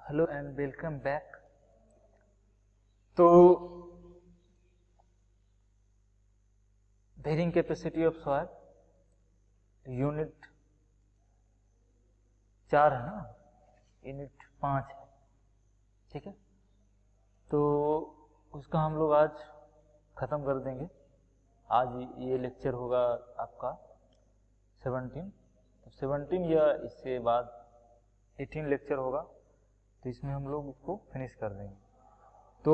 Hello and welcome back. तो bearing capacity of soil unit 4 है ना, यूनिट 5 है, ठीक है। तो उसका हम लोग आज ख़त्म कर देंगे। आज ये लेक्चर होगा आपका 17, तो 17 या इससे बाद 18 लेक्चर होगा, तो इसमें हम लोग इसको फिनिश कर देंगे। तो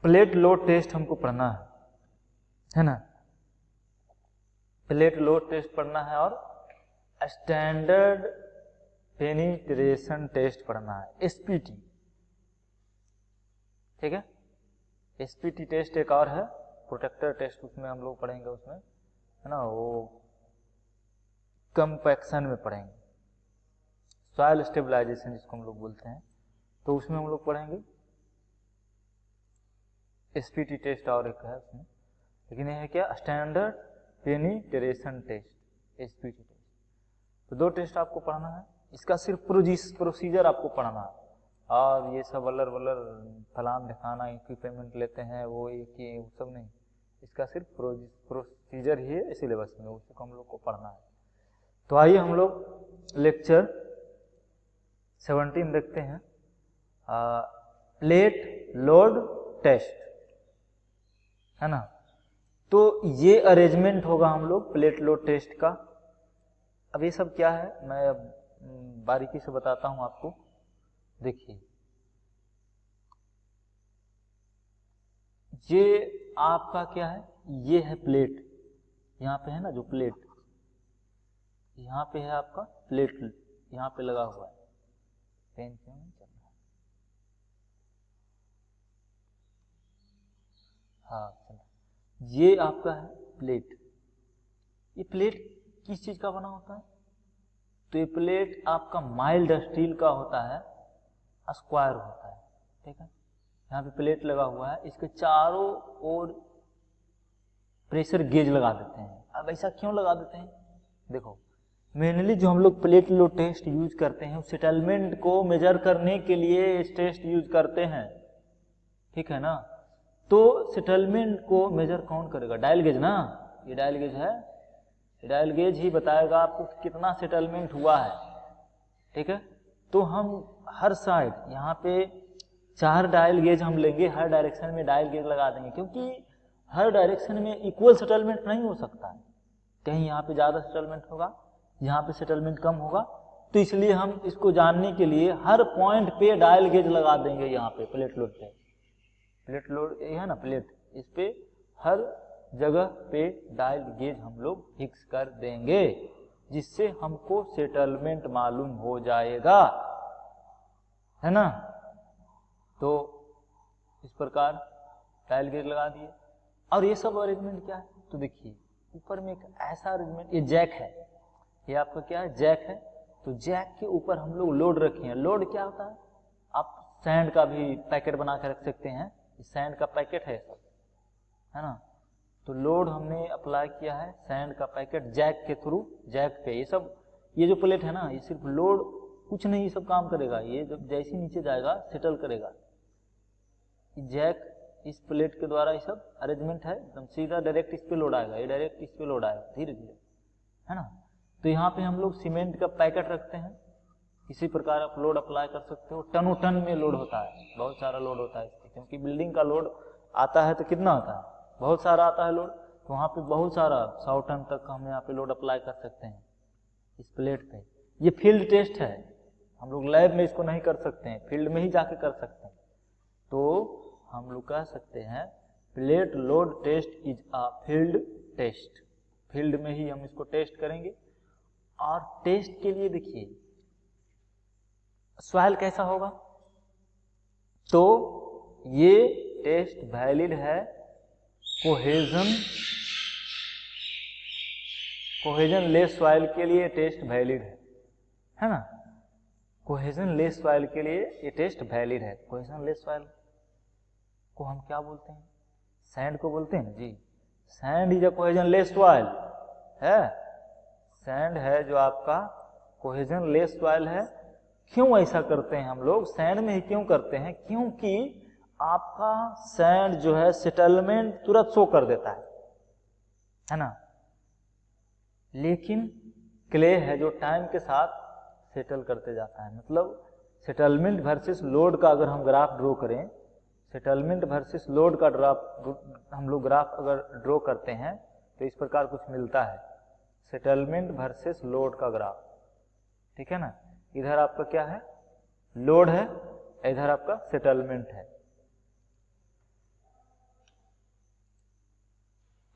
प्लेट लोड टेस्ट हमको पढ़ना है ना, प्लेट लोड टेस्ट पढ़ना है और स्टैंडर्ड पेनिट्रेशन टेस्ट पढ़ना है, एसपीटी, ठीक है। एसपीटी टेस्ट एक और है, प्रोटेक्टर टेस्ट, उसमें हम लोग पढ़ेंगे, उसमें है ना, वो कंपैक्शन में पढ़ेंगे, सॉइल स्टेबलाइजेशन जिसको हम लोग बोलते हैं, तो उसमें हम लोग पढ़ेंगे एसपीटी टेस्ट और एक है उसमें, लेकिन यह है क्या, standard penetration test, SPT test. तो 2 टेस्ट आपको पढ़ना है, इसका सिर्फ प्रोसीजर आपको पढ़ना है, और ये सब वलर फलान दिखाना, इक्विपमेंट लेते हैं वो ये वो सब नहीं, इसका सिर्फ प्रोसीजर ही है सिलेबस में, उसको हम लोग को पढ़ना है। तो आइए हम लोग लेक्चर 17 देखते हैं, प्लेट लोड टेस्ट, है ना। तो ये अरेंजमेंट होगा हम लोग प्लेट लोड टेस्ट का। अब ये सब क्या है मैं अब बारीकी से बताता हूं आपको। देखिए, ये आपका क्या है, ये है प्लेट, यहाँ पे है ना जो प्लेट, यहाँ पे है आपका प्लेट, यहाँ पे लगा हुआ है, पेन क्यों नहीं चल रहा, हाँ चलो, ये आपका है प्लेट। ये प्लेट किस चीज का बना होता है, तो ये प्लेट आपका माइल्ड स्टील का होता है, स्क्वायर होता है, ठीक है। यहाँ पे प्लेट लगा हुआ है, इसके चारों ओर प्रेशर गेज लगा देते हैं। अब ऐसा क्यों लगा देते हैं, देखो मेनली जो हम लोग प्लेट लोड टेस्ट यूज करते हैं, सेटलमेंट को मेजर करने के लिए इस टेस्ट यूज करते हैं, ठीक है ना। तो सेटलमेंट को मेजर कौन करेगा, डायल गेज ना, ये डायल गेज है, डायल गेज ही बताएगा आपको कितना सेटलमेंट हुआ है, ठीक है। तो हम हर साइड यहाँ पे 4 डायल गेज हम लेंगे, हर डायरेक्शन में डायल गेज लगा देंगे, क्योंकि हर डायरेक्शन में इक्वल सेटलमेंट नहीं हो सकता है, कहीं यहाँ पे ज़्यादा सेटलमेंट होगा, यहाँ पे सेटलमेंट कम होगा, तो इसलिए हम इसको जानने के लिए हर पॉइंट पे डायल गेज लगा देंगे। यहाँ पे प्लेट लोड पे, प्लेट लोड ये है ना प्लेट, इस पे हर जगह पे डायल गेज हम लोग फिक्स कर देंगे, जिससे हमको सेटलमेंट मालूम हो जाएगा, है ना। तो इस प्रकार डायल गेज लगा दिए। और ये सब अरेंजमेंट क्या है, तो देखिए ऊपर में एक ऐसा अरेंजमेंट, ये जैक है, ये आपका क्या है, जैक है। तो जैक के ऊपर हम लोग लोड रखे हैं। लोड क्या होता है, आप सैंड का भी पैकेट बना के रख सकते हैं, सैंड का पैकेट है सब, है ना। तो लोड हमने अप्लाई किया है सैंड का पैकेट जैक के थ्रू, जैक पे ये सब, ये जो प्लेट है ना, ये सिर्फ लोड कुछ नहीं, ये सब काम करेगा, ये जब जैसे नीचे जाएगा सेटल करेगा। जैक इस प्लेट के द्वारा ये सब अरेंजमेंट है, एकदम सीधा डायरेक्ट इस पे लोड आएगा, ये डायरेक्ट इस पे लोड आएगा धीरे धीरे, है ना। तो यहाँ पे हम लोग सीमेंट का पैकेट रखते हैं, इसी प्रकार आप लोड अप्लाई कर सकते हो। टनों टन में लोड होता है, बहुत सारा लोड होता है इस पे, क्योंकि बिल्डिंग का लोड आता है तो कितना आता है, बहुत सारा आता है लोड, तो वहाँ पे बहुत सारा 100 टन तक हम यहाँ पे लोड अप्लाई कर सकते हैं इस प्लेट पे। ये फील्ड टेस्ट है, हम लोग लैब में इसको नहीं कर सकते हैं, फील्ड में ही जाके कर सकते हैं। तो हम लोग कह सकते हैं plate load test is a field test, field में ही हम इसको टेस्ट करेंगे। और टेस्ट के लिए देखिए सॉइल कैसा होगा, तो ये टेस्ट वैलिड है कोहेजन लेस सॉइल के लिए टेस्ट वैलिड है ना। कोहेजन लेस सॉइल के लिए ये टेस्ट वैलिड है। कोहेजन लेस सॉइल को हम क्या बोलते हैं, सैंड को बोलते हैं ना जी, sand is a cohesion less soil है, सैंड है जो आपका कोहेजन लेस सॉइल है, क्यों ऐसा करते हैं हम लोग, सैंड में ही क्यों करते हैं? क्योंकि आपका सैंड जो है सेटलमेंट तुरंत शो कर देता है ना। लेकिन क्ले है जो टाइम के साथ सेटल करते जाता है। मतलब सेटलमेंट वर्सेस लोड का अगर हम ग्राफ ड्रॉ करें, सेटलमेंट वर्सेस लोड का हम लोग ग्राफ अगर ड्रॉ करते हैं तो इस प्रकार कुछ मिलता है, सेटलमेंट वर्सेस लोड का ग्राफ। ठीक है ना, इधर आपका क्या है, लोड है, इधर आपका सेटलमेंट है।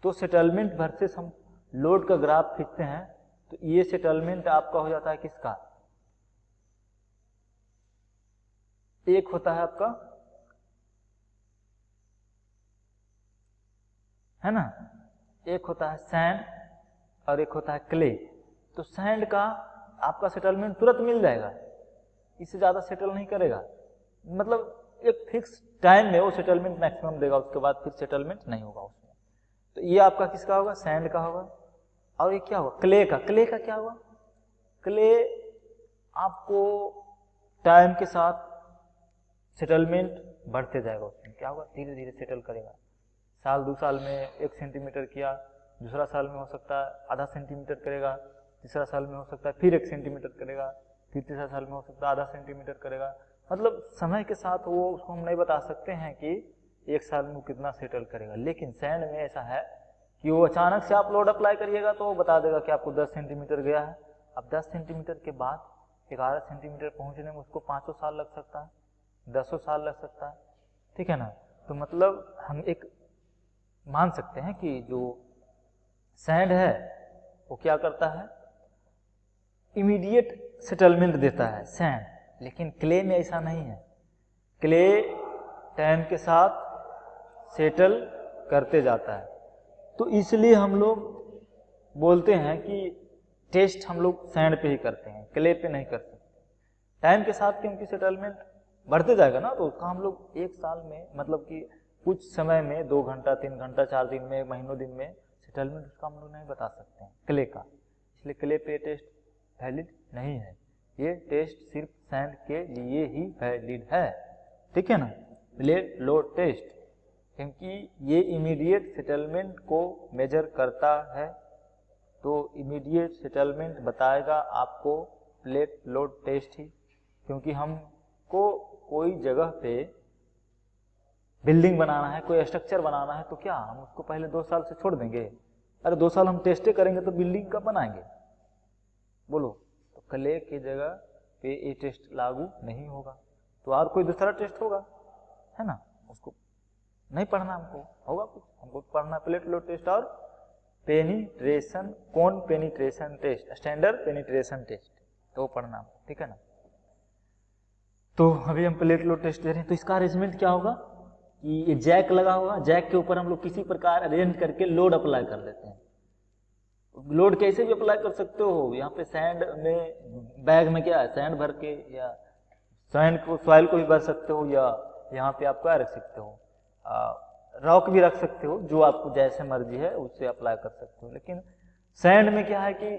तो सेटलमेंट वर्सेस हम लोड का ग्राफ खींचते हैं तो ये सेटलमेंट आपका हो जाता है किसका, एक होता है आपका, है ना, एक होता है सैंड और एक होता है क्ले। तो सैंड का आपका सेटलमेंट तुरंत मिल जाएगा, इससे ज्यादा सेटल नहीं करेगा। मतलब एक फिक्स टाइम में वो सेटलमेंट मैक्सिमम देगा, उसके बाद फिर सेटलमेंट नहीं होगा उसमें। तो ये आपका किसका होगा, सैंड का होगा। और ये क्या होगा, क्ले का। क्ले का क्या होगा, क्ले आपको टाइम के साथ सेटलमेंट बढ़ते जाएगा, उसमें क्या होगा, धीरे धीरे सेटल करेगा। साल 2 साल में 1 सेंटीमीटर किया, दूसरा साल में हो सकता है आधा सेंटीमीटर करेगा, तीसरा साल में हो सकता है फिर 1 सेंटीमीटर करेगा, फिर तीसरा साल में हो सकता है आधा सेंटीमीटर करेगा। मतलब समय के साथ वो, उसको हम नहीं बता सकते हैं कि 1 साल में वो कितना सेटल करेगा। लेकिन सैंड में ऐसा है कि वो अचानक से आप लोड अप्लाई करिएगा तो वो बता देगा कि आपको 10 सेंटीमीटर गया है। अब 10 सेंटीमीटर के बाद 11 सेंटीमीटर पहुंचने में उसको 5 साल लग सकता है, 10 साल लग सकता है। ठीक है ना। तो मतलब हम एक मान सकते हैं कि जो सैंड है वो क्या करता है, इमीडिएट सेटलमेंट देता है सैंड। लेकिन क्ले में ऐसा नहीं है, क्ले टाइम के साथ सेटल करते जाता है। तो इसलिए हम लोग बोलते हैं कि टेस्ट हम लोग सैंड पे ही करते हैं, क्ले पे नहीं कर सकते। टाइम के साथ क्योंकि सेटलमेंट बढ़ते जाएगा ना, तो उसका हम लोग 1 साल में, मतलब कि कुछ समय में 2 घंटा 3 घंटा 4 दिन में, महीनों दिन में सेटलमेंट उसका हम लोग नहीं बता सकते हैं क्ले का। इसलिए क्ले पे टेस्ट वैलिड नहीं है, ये टेस्ट सिर्फ सैंड के लिए ही वैलिड है। ठीक है ना, प्लेट लोड टेस्ट, क्योंकि ये इमीडिएट सेटलमेंट को मेजर करता है। तो इमीडिएट सेटलमेंट बताएगा आपको प्लेट लोड टेस्ट ही। क्योंकि हमको कोई जगह पे बिल्डिंग बनाना है, कोई स्ट्रक्चर बनाना है, तो क्या हम उसको पहले 2 साल से छोड़ देंगे? अरे 2 साल हम टेस्टे करेंगे तो बिल्डिंग कब बनाएंगे, बोलो? तो क्ले की जगह पे ये टेस्ट लागू नहीं होगा, तो और कोई दूसरा टेस्ट होगा, है ना, उसको नहीं पढ़ना हमको, होगा कुछ हमको पढ़ना प्लेट लोड टेस्ट और penetration, cone penetration test, standard penetration test, तो पढ़ना हमको। ठीक है ना। तो अभी हम प्लेट लोड टेस्ट दे रहे हैं, तो इसका अरेंजमेंट क्या होगा कि ये जैक लगा होगा, जैक के ऊपर हम लोग किसी प्रकार अरेंज करके लोड अप्लाई कर देते हैं। लोड कैसे भी अप्लाई कर सकते हो, यहाँ पे सैंड में, बैग में क्या है, सैंड भर के, या सैंड को, सॉइल को भी भर सकते हो, या यहाँ पे आप क्या रख सकते हो, रॉक भी रख सकते हो, जो आपको जैसे मर्जी है उससे अप्लाई कर सकते हो। लेकिन सैंड में क्या है कि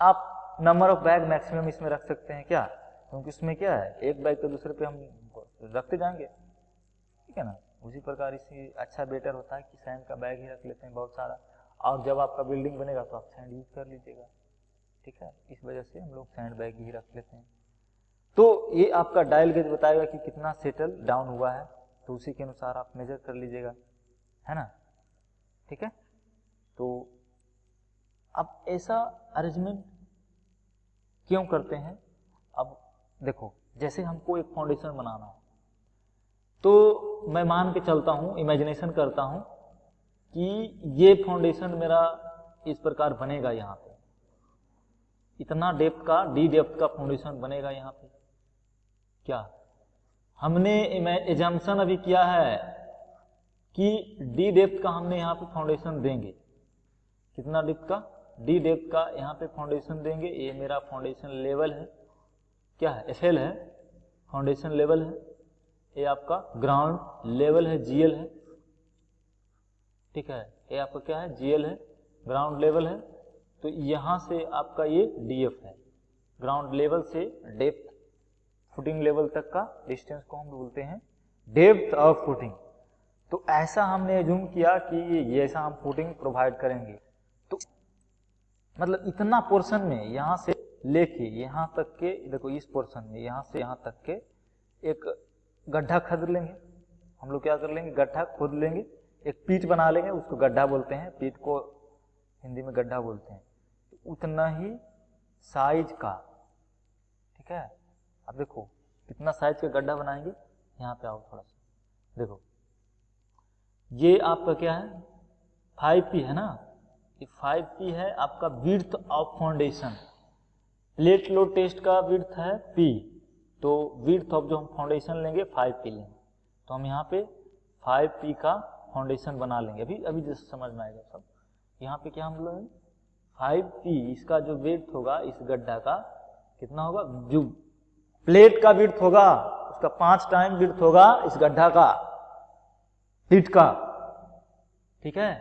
आप नंबर ऑफ बैग मैक्सिमम इसमें रख सकते हैं, क्या, क्योंकि इसमें क्या है, एक बैग तो दूसरे पे हम रखते जाएंगे। ठीक है ना, उसी प्रकार इसी अच्छा बेटर होता है कि सैंड का बैग ही रख लेते हैं बहुत सारा, और जब आपका बिल्डिंग बनेगा तो आप सैंड यूज कर लीजिएगा। ठीक है, इस वजह से हम लोग सैंड बैग ही रख लेते हैं। तो ये आपका डायल गेज बताएगा कि कितना सेटल डाउन हुआ है, तो उसी के अनुसार आप मेजर कर लीजिएगा, है ना। ठीक है, तो अब ऐसा अरेंजमेंट क्यों करते हैं? अब देखो, जैसे हमको एक फाउंडेशन बनाना है, तो मैं मान के चलता हूं, इमेजिनेशन करता हूं कि ये फाउंडेशन मेरा इस प्रकार बनेगा, यहाँ पे इतना डेप्थ का, डी डेप्थ का फाउंडेशन बनेगा यहाँ पे। क्या हमने एजम्पशन अभी किया है कि डी डेप्थ का हमने यहाँ पे फाउंडेशन देंगे, कितना डेप्थ का, डी डेप्थ का यहाँ पे फाउंडेशन देंगे। ये मेरा फाउंडेशन लेवल है, क्या है, एफएल है, फाउंडेशन लेवल है। ये आपका ग्राउंड लेवल है, जीएल है। ठीक है, ये आपका क्या है, जीएल है, ग्राउंड लेवल है। तो यहां से आपका ये डीएफ है, ग्राउंड लेवल से डेप्थ फुटिंग लेवल तक का डिस्टेंस को हम बोलते हैं डेप्थ ऑफ फुटिंग। तो ऐसा हमने एज्यूम किया कि ये ऐसा हम फुटिंग प्रोवाइड करेंगे, तो मतलब इतना पोर्शन में यहाँ से लेके यहाँ तक के, देखो इस पोर्शन में यहाँ से यहाँ तक के एक गड्ढा खोद लेंगे हम लोग। क्या कर लेंगे, गड्ढा खोद लेंगे, एक पीठ बना लेंगे, उसको गड्ढा बोलते हैं, पीठ को हिंदी में गड्ढा बोलते हैं। तो उतना ही साइज का, ठीक है। अब देखो कितना साइज का गड्ढा बनाएंगे, यहाँ पे आओ थोड़ा सा, देखो ये आपका क्या है 5P है ना, ये 5P है आपका width of foundation. Plate load test का विड्थ है P, तो विड्थ ऑफ जो हम फाउंडेशन लेंगे 5P लेंगे। तो हम यहाँ पे 5P का फाउंडेशन बना लेंगे, अभी जैसे समझ में आएगा सब। यहाँ पे क्या हम लोग 5P, इसका जो विड्थ होगा इस गड्ढा का कितना होगा, जो प्लेट का विड्थ होगा उसका 5 टाइम विड्थ होगा इस गड्ढा का, पीठ का, ठीक है।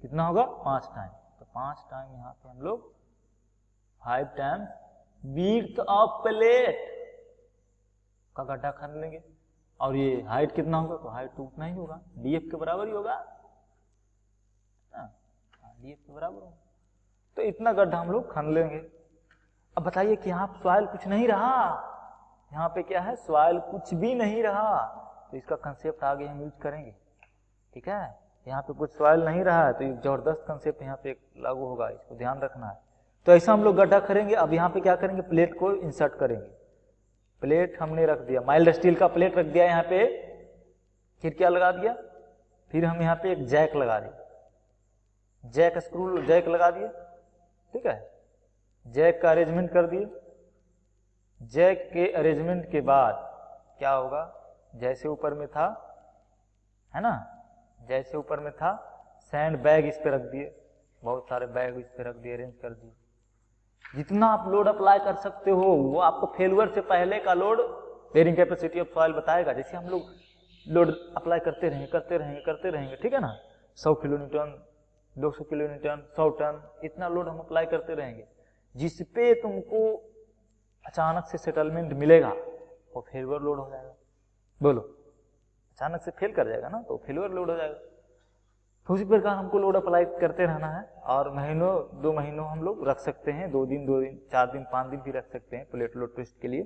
कितना होगा 5 टाइम, तो 5 टाइम यहाँ पे हम लोग 5 टाइम विड्थ ऑफ प्लेट का गड्ढा खन लेंगे। और ये हाइट कितना होगा, तो हाइट तो उतना ही होगा, डीएफ के बराबर ही होगा, डीएफ के बराबर होगा। तो इतना गड्ढा हम लोग खन लेंगे। अब बताइए कि यहाँ सॉइल कुछ नहीं रहा, यहाँ पे क्या है सॉइल कुछ भी नहीं रहा, तो इसका कंसेप्ट आगे हम यूज करेंगे, ठीक है। यहाँ पे कुछ सॉइल नहीं रहा है तो ये जबरदस्त कंसेप्ट यहाँ पे लागू होगा, इसको ध्यान रखना है। तो ऐसा हम लोग गड्ढा करेंगे। अब यहाँ पे क्या करेंगे, प्लेट को इंसर्ट करेंगे। प्लेट हमने रख दिया, माइल्ड स्टील का प्लेट रख दिया यहाँ पे, फिर क्या लगा दिया, फिर हम यहाँ पे एक जैक लगा दिए, जैक स्क्रू जैक लगा दिए, ठीक है। जैक का अरेंजमेंट कर दिए। जैक के अरेंजमेंट के बाद क्या होगा, जैसे ऊपर में था है ना, जैसे ऊपर में था सैंड बैग इस पे रख दिए, बहुत सारे बैग इस पे रख दिए, अरेंज कर दिए। जितना आप लोड अप्लाई कर सकते हो वो आपको फेलुअर से पहले का load bearing capacity of soil बताएगा। जैसे हम लोग लोड अप्लाई करते रहेंगे, ठीक है ना, 100 किलोन्यूटन, 200 किलोन्यूटन, 100 टन, इतना लोड हम अप्लाई करते रहेंगे। जिसपे तुमको अचानक से सेटलमेंट मिलेगा वो फेलुअर लोड हो जाएगा। बोलो, अचानक से फेल कर जाएगा ना तो फेलुअर लोड हो जाएगा। तो उसी प्रकार हमको लोड अप्लाई करते रहना है, और महीनों 2 महीनों हम लोग रख सकते हैं, 2 दिन 4 दिन 5 दिन भी रख सकते हैं प्लेट लोड टेस्ट के लिए,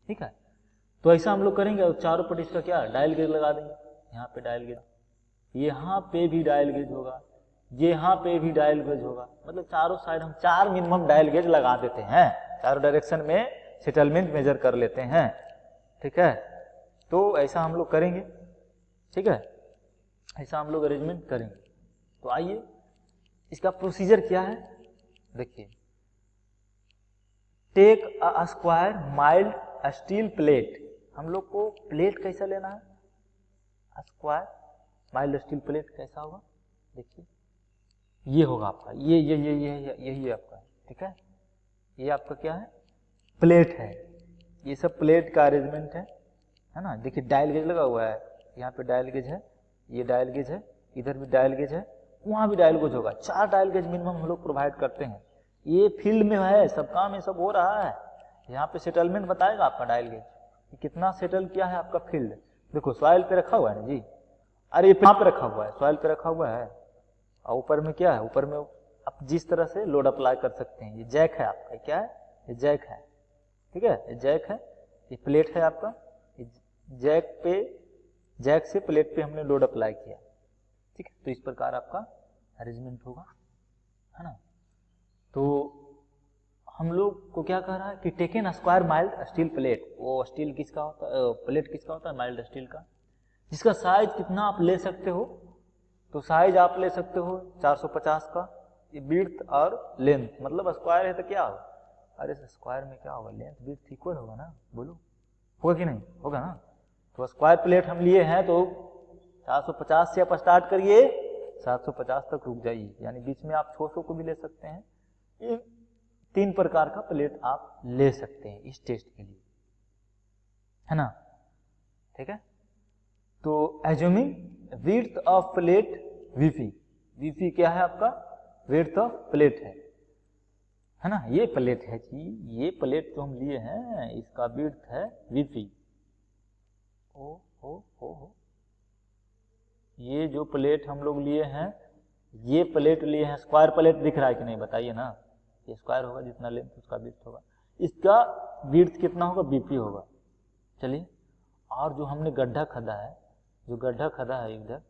ठीक है। तो ऐसा हम लोग करेंगे। और चारों पट्टी इसका क्या डायल गेज लगा देंगे, यहाँ पे डायल गेज, यहाँ पे भी डायल गेज होगा, यहाँ पे भी डायल गेज होगा, मतलब चारों साइड हम 4 मिनिमम डायल गेज लगा देते हैं, चारों डायरेक्शन में सेटलमेंट मेजर कर लेते हैं, ठीक है। तो ऐसा हम लोग करेंगे, ठीक है, ऐसा हम लोग अरेंजमेंट करेंगे। तो आइए इसका प्रोसीजर क्या है, देखिए। Take a square mild steel plate, हम लोग को प्लेट कैसा लेना है, स्क्वायर माइल्ड स्टील प्लेट कैसा होगा, देखिए ये होगा आपका, ये यही आपका, ठीक है। ये आपका क्या है, प्लेट है, ये सब प्लेट का अरेंजमेंट है ना। देखिए डायल गेज लगा हुआ है, यहाँ पे डायल गेज है, ये डायल गेज है, इधर भी डायल गेज है, वहाँ भी डायल गेज होगा। 4 डायल गेज मिनिमम हम लोग प्रोवाइड करते हैं। ये फील्ड में है, सब काम ये सब हो रहा है। यहाँ पे सेटलमेंट बताएगा आपका डायल गेज कि कितना सेटल किया है आपका फील्ड। देखो सॉइल पे रखा हुआ है ना जी, अरे यहाँ पे रखा हुआ है, सॉइल पे रखा हुआ है, और ऊपर में क्या है, ऊपर में आप जिस तरह से लोड अप्लाई कर सकते हैं। ये जैक है आपका, क्या है, ये जैक है, ठीक है, ये जैक है, ये प्लेट है आपका, जैक पे, जैक से प्लेट पे हमने लोड अप्लाई किया, ठीक है। तो इस प्रकार आपका अरेंजमेंट होगा, है ना। तो हम लोग को क्या कह रहा है कि taken square mild steel plate, वो स्टील किसका होता है, प्लेट किसका होता है, माइल्ड स्टील का, जिसका साइज कितना आप ले सकते हो, तो साइज आप ले सकते हो 450 का, ये विड्थ और लेंथ, मतलब स्क्वायर है तो क्या होगा, अरे स्क्वायर में क्या होगा, लेंथ विड्थ इक्वल होगा ना, बोलो होगा कि नहीं, होगा ना। तो स्क्वायर प्लेट हम लिए हैं तो 450 से आप स्टार्ट करिए, 750 तक रुक जाइए, यानी बीच में आप 600 को भी ले सकते हैं। ये 3 प्रकार का प्लेट आप ले सकते हैं इस टेस्ट के लिए, है ना, ठीक है। तो assuming width of plate VP, VP क्या है आपका, विड्थ ऑफ प्लेट है है ना। ये प्लेट है जी, ये प्लेट जो हम लिए हैं इसका विड्थ है VP। ओ ये जो प्लेट हम लोग लिए हैं, ये प्लेट लिए हैं, स्क्वायर प्लेट दिख रहा है कि नहीं बताइए ना। ये स्क्वायर होगा, जितना लेंथ उसका विड्थ होगा, इसका विड्थ कितना होगा VP होगा। चलिए, और जो हमने गड्ढा खदा है, जो गड्ढा खदा है इधर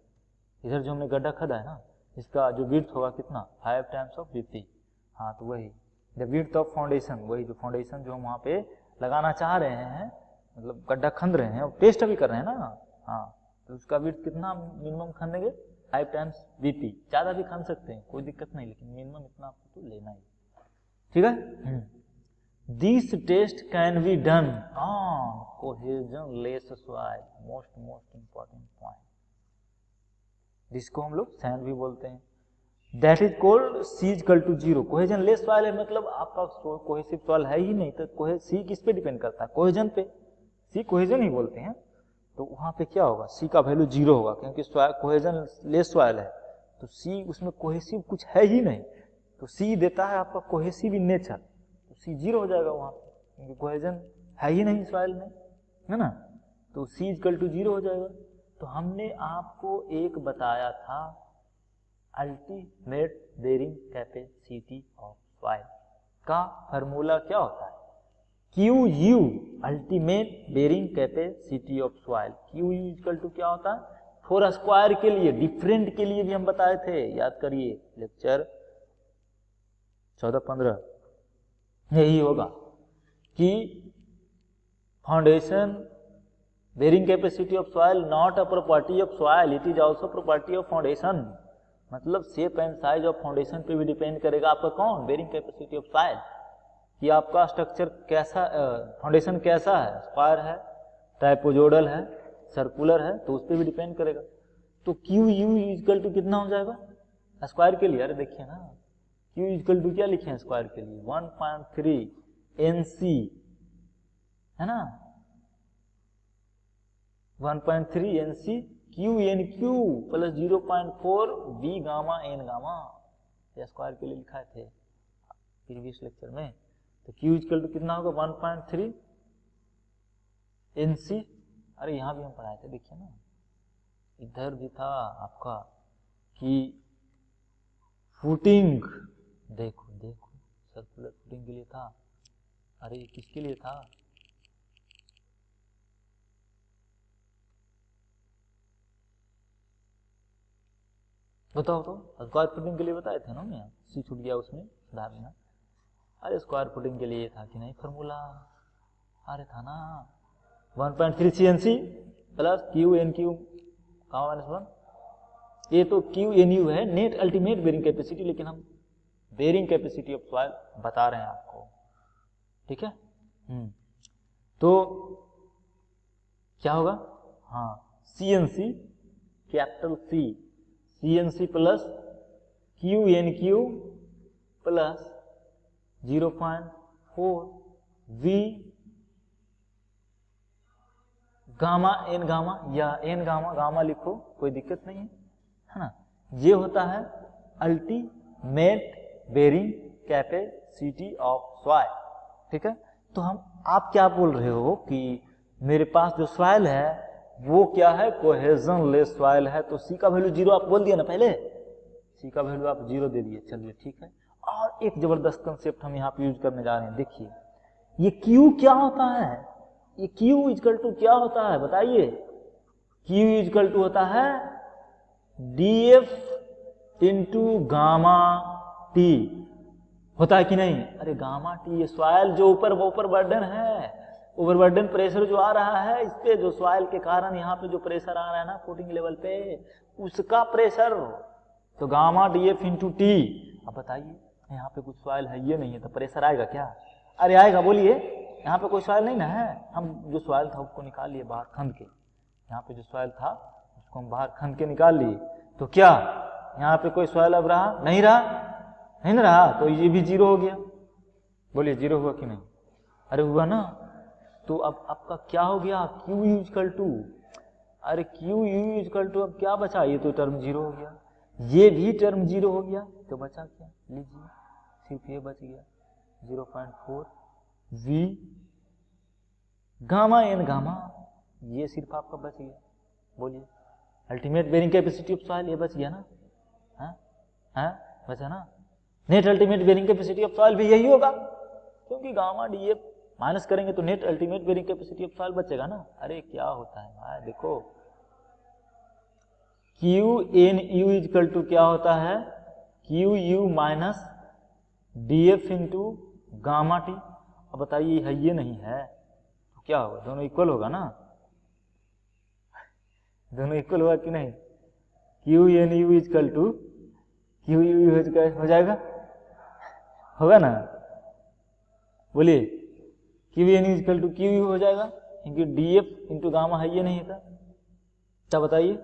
इधर जो हमने गड्ढा खदा है ना, इसका जो विड्थ होगा कितना 5 टाइम्स ऑफ VP। हाँ तो वही द विड्थ ऑफ फाउंडेशन, वही जो फाउंडेशन जो हम वहाँ पे लगाना चाह रहे हैं, मतलब गड्ढा खंद रहे हैं और टेस्ट अभी कर रहे हैं ना। हाँ तो उसका विड्थ कितना मिनिमम खंदेंगे 5 टाइम्स VP। ज़्यादा भी खंद सकते हैं, कोई दिक्कत नहीं, लेकिन मिनिमम इतना आपको तो लेना ही। ठीक है। This test can be done on cohesionless soil, most important point, जिसको हम लोग सैंड भी बोलते हैं। That is called C equal to 0। Cohesionless soil है, मतलब आपका कोहेसिव सॉइल है ही नहीं, तो C किस पे डिपेंड करता है, कोहेजन पे। C कोहेजन ही बोलते हैं, तो वहां पे क्या होगा, C का वैल्यू 0 होगा, क्योंकि कोहेजन लेस सॉइल है, तो C उसमें कोहेसिव कुछ है ही नहीं, तो C देता है आपका कोहेसिव इन नेचर, तो C 0 हो जाएगा वहां पे, क्योंकि कोहेजन है ही नहीं सॉइल में, है ना। तो C इक्वल टू 0 हो जाएगा। तो हमने आपको एक बताया था ultimate bearing capacity of soil का फॉर्मूला क्या होता है, QU, ultimate bearing capacity of soil. QU equal to क्या होता है, फोर स्क्वायर के लिए, डिफरेंट के लिए भी हम बताए थे, याद करिए लेक्चर 14-15, यही होगा कि foundation bearing capacity of soil not a property of soil, it is also property of foundation. मतलब shape and size of foundation पे भी डिपेंड करेगा आपका कौन, बेरिंग कैपेसिटी ऑफ सॉइल, कि आपका स्ट्रक्चर कैसा, फाउंडेशन कैसा है, स्क्वायर है, ट्राइपोजोडल है, सर्कुलर है, तो उस पर भी डिपेंड करेगा। तो QU इक्वल टू कितना हो जाएगा स्क्वायर के लिए, अरे देखिए ना, Q इक्वल टू क्या लिखे हैं स्क्वायर के लिए, 1.3 NC, है ना, 1.3 NC QNQ plus 0.4 V gamma N gamma, ये स्क्वायर के लिए लिखा थे प्रीवियस लेक्चर में। तो Q इक्वल टू कितना होगा 1.3 NC, अरे यहाँ भी हम पढ़ाए थे, देखिए ना, इधर भी था आपका कि फुटिंग, देखो सर्कुलर फुटिंग के लिए था, अरे ये किसके लिए था, बताओ तो, स्क्वायर फुटिंग के लिए बताए थे ना, मैं C छूट गया उसमें सुधार देना। अरे स्क्वायर फुटिंग के लिए था कि नहीं फॉर्मूला, अरे था ना 1.3 CNC प्लस QNQ -1, ये तो QNU है, नेट अल्टीमेट बेरिंग कैपेसिटी, लेकिन हम बेरिंग कैपेसिटी ऑफ सॉइल बता रहे हैं आपको, ठीक है। तो क्या होगा, हाँ CNC capital CNC plus QNQ plus 0.4 V gamma N gamma, या N गामा, गामा लिखो कोई दिक्कत नहीं है ना। ये होता है ultimate bearing capacity of soil, ठीक है। तो आप क्या बोल रहे हो कि मेरे पास जो सॉइल है वो क्या है, कोहेजन लेस सॉइल है, तो C का वैल्यू 0 आप बोल दिया ना पहले, C का वैल्यू आप 0 दे दिए, चलिए ठीक है। और एक जबरदस्त कंसेप्ट हम यहाँ पे यूज करने जा रहे हैं, देखिए ये Q क्या होता है, ये Q इक्वल टू क्या होता है बताइए, Q इक्वल टू होता है DF इंटू गामा T, होता है कि नहीं, अरे गामा T, ये सॉइल जो ऊपर बर्डन है, ओवरबर्डन प्रेशर जो आ रहा है इस पे, जो सॉइल के कारण यहाँ पे जो प्रेशर आ रहा है ना फुटिंग लेवल पे, उसका प्रेशर, तो गामा DF इंटू T। अब बताइए यहाँ पे कुछ सॉइल है ये नहीं है, तो प्रेशर आएगा क्या, अरे आएगा, बोलिए, यहाँ पे कोई सॉइल नहीं ना है, हम जो सॉइल था उसको निकाल लिए बाहर खंद के, यहाँ पे जो सॉइल था उसको हम बाहर खंद के निकाल लिए, तो क्या यहाँ पे कोई सॉइल अब रहा नहीं रहा, तो ये भी 0 हो गया, बोलिए 0 हुआ कि नहीं, अरे हुआ ना। तो अब आपका क्या हो गया, QU इक्वल टू, अरे QU इक्वल टू, अब क्या बचा, ये तो टर्म 0 हो गया, ये भी टर्म 0 हो गया, तो बचा क्या, लीजिए सिर्फ ये बच गया, 0.4 V गामा एन गामा, ये सिर्फ आपका बच गया। बोलिए ultimate bearing capacity of soil, ये बच गया ना? हाँ बचा ना? Net ultimate bearing capacity of soil भी यही होगा, क्योंकि गामा डीएफ माइनस करेंगे तो net ultimate bearing capacity of soil बचेगा ना। अरे क्या होता है भाई, देखो Q N U equal to क्या होता है, Q U minus D F into gamma T. अब बताइए है ये नहीं है तो क्या होगा, दोनों इक्वल होगा ना? दोनों इक्वल होगा कि नहीं? Q N U equal to Q U हो जाएगा, होगा ना? बोलिए Q N equal to Q U हो जाएगा, क्योंकि डी एफ इंटू गामा है ये नहीं था। क्या बताइए,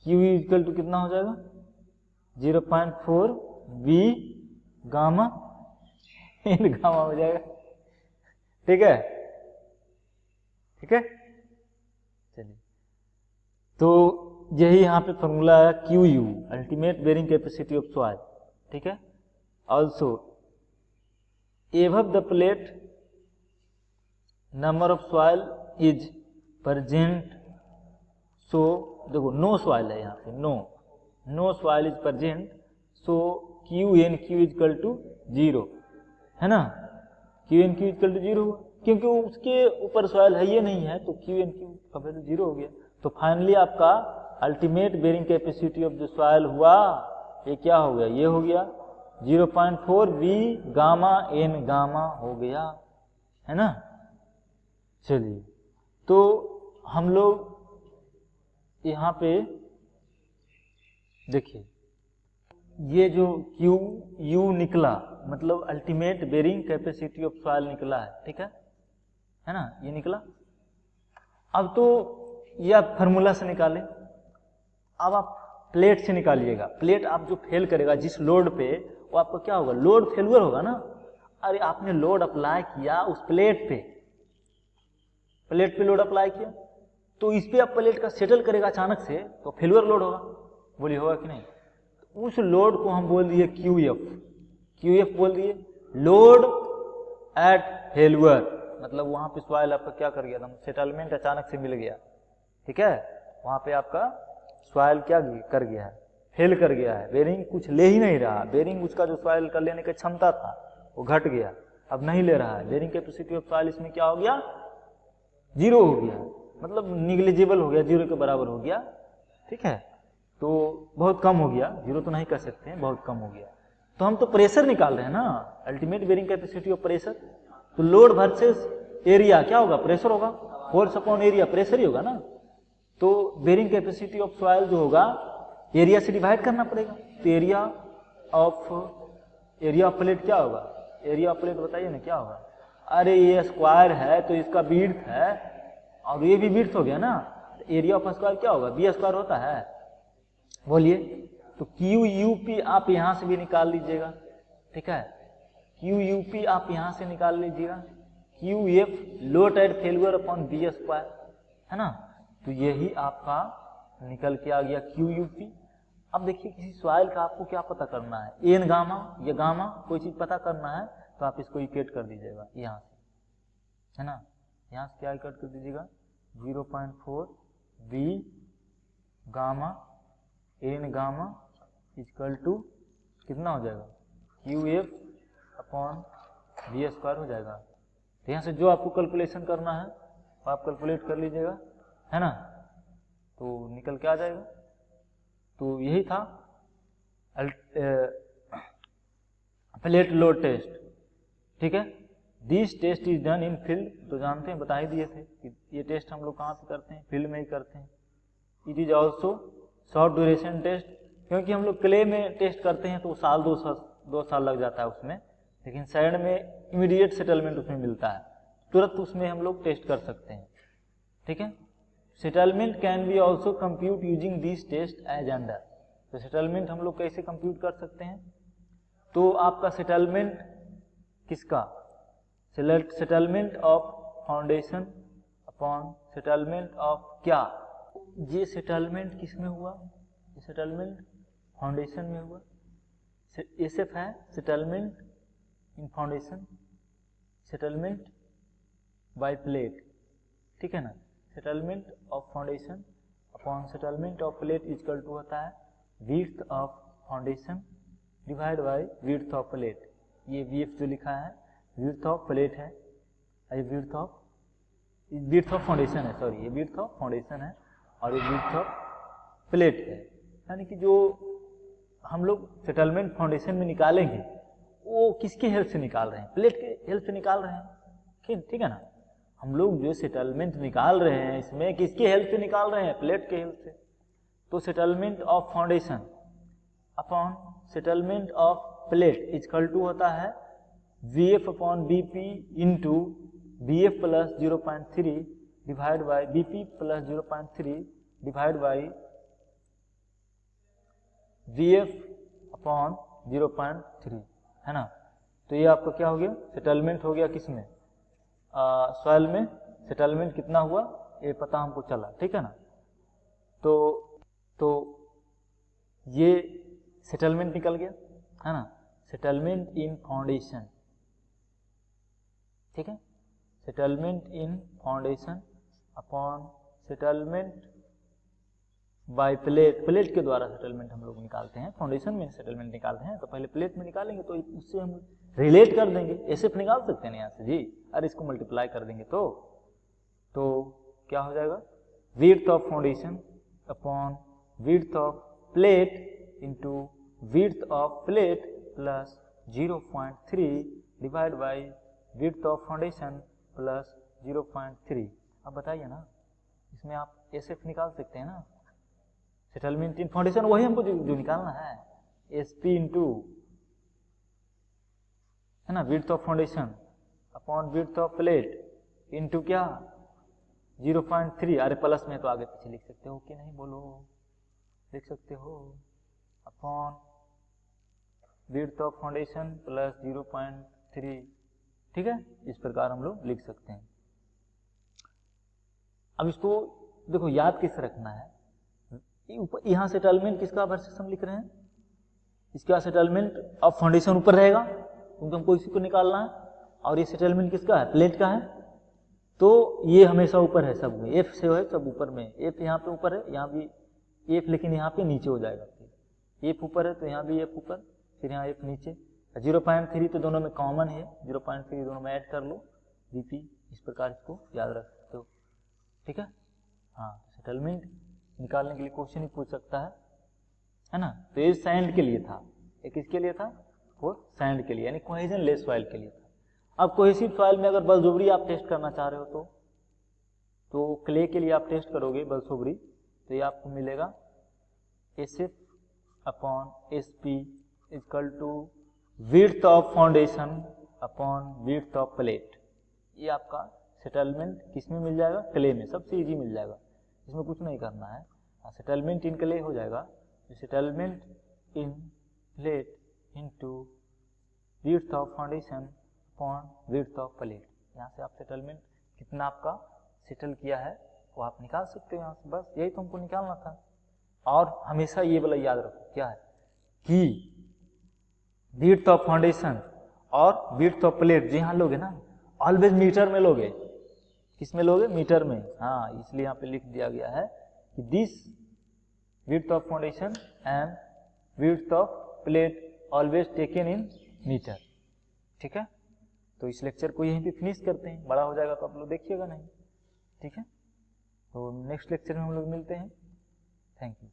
क्यू इजकल टू कितना हो जाएगा, 0.4 बी गामा इन गामा हो जाएगा। ठीक है, ठीक है, चलिए तो यही यहाँ पे फॉर्मूला है Q U, ultimate bearing capacity of soil. ठीक है, also above the plate number of soil is present, so देखो नो सॉइल है यहाँ पे, no soil is present, so Q N Q is equal to 0 है ना? Q N Q is equal to 0 क्योंकि उसके ऊपर सॉइल है ये नहीं है, तो क्यू एन क्यू का वैल्यू 0 हो गया। तो फाइनली आपका ultimate bearing capacity of the soil हुआ, ये क्या हो गया, ये हो गया 0.4 बी गामा एन गामा हो गया, है ना? चलिए तो हम लोग यहाँ पे देखिए, ये जो क्यू यू निकला मतलब ultimate bearing capacity of soil निकला है, ठीक है ना? ये निकला। अब तो ये आप फार्मूला से निकालें, अब आप प्लेट से निकालिएगा। प्लेट आप जो फेल करेगा जिस लोड पे, वो आपको क्या होगा, लोड फेलुअर होगा ना। अरे आपने लोड अप्लाई किया उस प्लेट पे लोड अप्लाई किया, तो इस पे आप प्लेट का सेटल करेगा अचानक से, तो फेलुअर लोड होगा। बोलिए होगा कि नहीं? तो उस लोड को हम बोल दिए क्यू एफ बोल दिए, लोड एट फेलुअर, मतलब वहां पे सॉइल आपका क्या कर गया था, सेटलमेंट अचानक से मिल गया। ठीक है, वहां पे आपका सॉइल क्या कर गया है, फेल कर गया है, बेरिंग कुछ ले ही नहीं रहा, बेरिंग उसका जो सॉइल का लेने की क्षमता था वो घट गया, अब नहीं ले रहा है। बेरिंग कैपेसिटी ऑफ सॉइल इसमें क्या हो गया, 0 हो गया, मतलब निग्लिजिबल हो गया, 0 के बराबर हो गया। ठीक है, तो बहुत कम हो गया, 0 तो नहीं कह सकते हैं, बहुत कम हो गया। तो हम तो प्रेशर निकाल रहे हैं ना, ultimate bearing capacity of pressure, तो लोड वर्सेस एरिया क्या होगा, प्रेशर होगा, फोर्स अपॉन एरिया प्रेशर ही होगा ना। तो बेरिंग कैपेसिटी ऑफ सॉइल जो होगा एरिया से डिवाइड करना पड़ेगा, तो एरिया ऑफ प्लेट क्या होगा, एरिया ऑफ प्लेट बताइए ना क्या होगा। अरे ये स्क्वायर है तो इसका विड्थ है और ये भी विड्थ हो गया ना, तो एरिया ऑफ स्क्वायर क्या होगा, बी स्क्वायर होता है। बोलिए, तो क्यू यू पी आप यहां से भी निकाल लीजिएगा। ठीक है, क्यू यू पी आप यहां से निकाल लीजिएगा, Q F load at failure upon B square, है ना? तो यही आपका निकल के आ गया क्यू यू पी। अब देखिए किसी सॉइल का आपको क्या पता करना है, एन गामा या गामा कोई चीज पता करना है, तो आप इसको इक्वेट कर दीजिएगा यहाँ से, है ना? यहाँ से क्या इक्वेट कर दीजिएगा, 0.4 B gamma N gamma equal to कितना हो जाएगा, Q F upon B square हो जाएगा। तो यहाँ से जो आपको कैलकुलेशन करना है वो आप कैलकुलेट कर लीजिएगा, है ना? तो निकल के आ जाएगा। तो यही था प्लेट लोड टेस्ट। ठीक है, this test is done in field, तो जानते हैं, बता ही दिए थे कि ये टेस्ट हम लोग कहाँ पे करते हैं, फील्ड में ही करते हैं। It is also short duration test, क्योंकि हम लोग क्ले में टेस्ट करते हैं तो साल 2 साल लग जाता है उसमें, लेकिन सैंड में इमीडिएट सेटलमेंट उसमें मिलता है, तुरंत उसमें हम लोग टेस्ट कर सकते हैं। ठीक है, settlement can be also compute using this test as under. तो सेटलमेंट हम लोग कैसे कंप्यूट कर सकते हैं, तो आपका सेटलमेंट किसका, settlement of foundation upon settlement of क्या, ये सेटलमेंट किस में हुआ, ये सेटलमेंट फाउंडेशन में हुआ, एसएफ है settlement in foundation, settlement by plate, ठीक है ना। Settlement of foundation upon settlement of plate equal to होता है width of foundation divide by width of plate. ये वीएफ जो लिखा है विड्थ ऑफ प्लेट है, ये विड्थ ऑफ फाउंडेशन है, सॉरी ये विड्थ ऑफ फाउंडेशन है और ये विड्थ ऑफ प्लेट है। यानी कि जो हम लोग सेटलमेंट फाउंडेशन में निकालेंगे वो किसके हेल्प से निकाल रहे हैं, प्लेट के हेल्प से निकाल रहे हैं, ठीक है ना। हम लोग जो सेटलमेंट निकाल रहे हैं इसमें किसके हेल्प से निकाल रहे हैं, प्लेट के हेल्प से। तो settlement of foundation upon settlement of plate equal to होता है VF upon BP into BF plus 0.3 divide by BP plus 0.3 divide by VF upon 0.3, है ना। तो ये आपका क्या हो गया, सेटलमेंट हो गया किसमें, सॉइल में सेटलमेंट कितना हुआ ये पता हमको चला, ठीक है ना। तो ये सेटलमेंट निकल गया, है ना। सेटलमेंट इन फाउंडेशन, ठीक है, settlement in foundation upon settlement by plate. Plate के द्वारा सेटलमेंट हम लोग निकालते हैं, फाउंडेशन में सेटलमेंट निकालते हैं तो पहले प्लेट में निकालेंगे तो उससे हम रिलेट कर देंगे, ऐसे निकाल सकते हैं यहाँ से जी। अरे इसको मल्टीप्लाई कर देंगे तो क्या हो जाएगा, width of foundation upon width of plate into width of plate plus 0.3 divide by width of foundation plus 0.3। अब बताइए ना, इसमें आप SF निकाल सकते हैं ना, सेटलमेंट इन फाउंडेशन वही हमको जो निकालना है, SP इंटू, है ना, width of foundation upon width of plate into क्या 0.3। अरे प्लस में तो आगे पीछे लिख सकते हो कि नहीं, बोलो, लिख सकते हो, upon width of foundation plus 0.3, ठीक है। इस प्रकार हम लोग लिख सकते हैं। अब इसको देखो याद किस रखना है, यहाँ सेटलमेंट किसका वर्सेस हम लिख रहे हैं, इसका सेटलमेंट ऑफ फाउंडेशन ऊपर रहेगा क्योंकि हमको इसी को निकालना है, और ये सेटलमेंट किसका है, प्लेट का है, तो ये हमेशा ऊपर है सब में, F से है सब ऊपर में, F यहाँ पे ऊपर है, यहाँ भी F लेकिन यहाँ पे नीचे हो जाएगा, F ऊपर है तो यहाँ भी F ऊपर, फिर यहाँ F नीचे। 0.3 तो दोनों में कॉमन है, 0.3 दोनों में ऐड कर लो, BP, इस प्रकार इसको याद रख सकते हो, ठीक है। हाँ, सेटलमेंट निकालने के लिए क्वेश्चन ही पूछ सकता है ना। तो ये सैंड के लिए था, ये किसके लिए था, वो सैंड के लिए, यानी कोहेजन लेस सॉइल के लिए था। अब कोहेसिव सॉइल में अगर बलजोबरी आप टेस्ट करना चाह रहे हो तो क्ले के लिए आप टेस्ट करोगे बलसोबरी, तो ये आपको मिलेगा SF upon SP equal to width of foundation upon width of plate. ये आपका सेटलमेंट किस में मिल जाएगा, क्ले में, सबसे इजी मिल जाएगा, इसमें कुछ नहीं करना है। सेटलमेंट इन क्ले हो जाएगा, settlement in plate into width of foundation upon width of plate. यहाँ से आप सेटलमेंट कितना आपका सेटल किया है वो आप निकाल सकते हो यहाँ से, बस यही तो हमको निकालना था। और हमेशा ये वाला याद रखो क्या है कि विड्थ ऑफ फाउंडेशन और विड्थ ऑफ प्लेट जो यहाँ लोगे ना, ऑलवेज मीटर में लोगे, किस में लोगे, मीटर में। हाँ, इसलिए यहाँ पे लिख दिया गया है कि this width of foundation and width of plate always taken in meter, ठीक है। तो इस लेक्चर को यहीं पे फिनिश करते हैं, बड़ा हो जाएगा तो आप लोग देखिएगा नहीं, ठीक है। तो नेक्स्ट लेक्चर में हम लोग मिलते हैं, थैंक यू।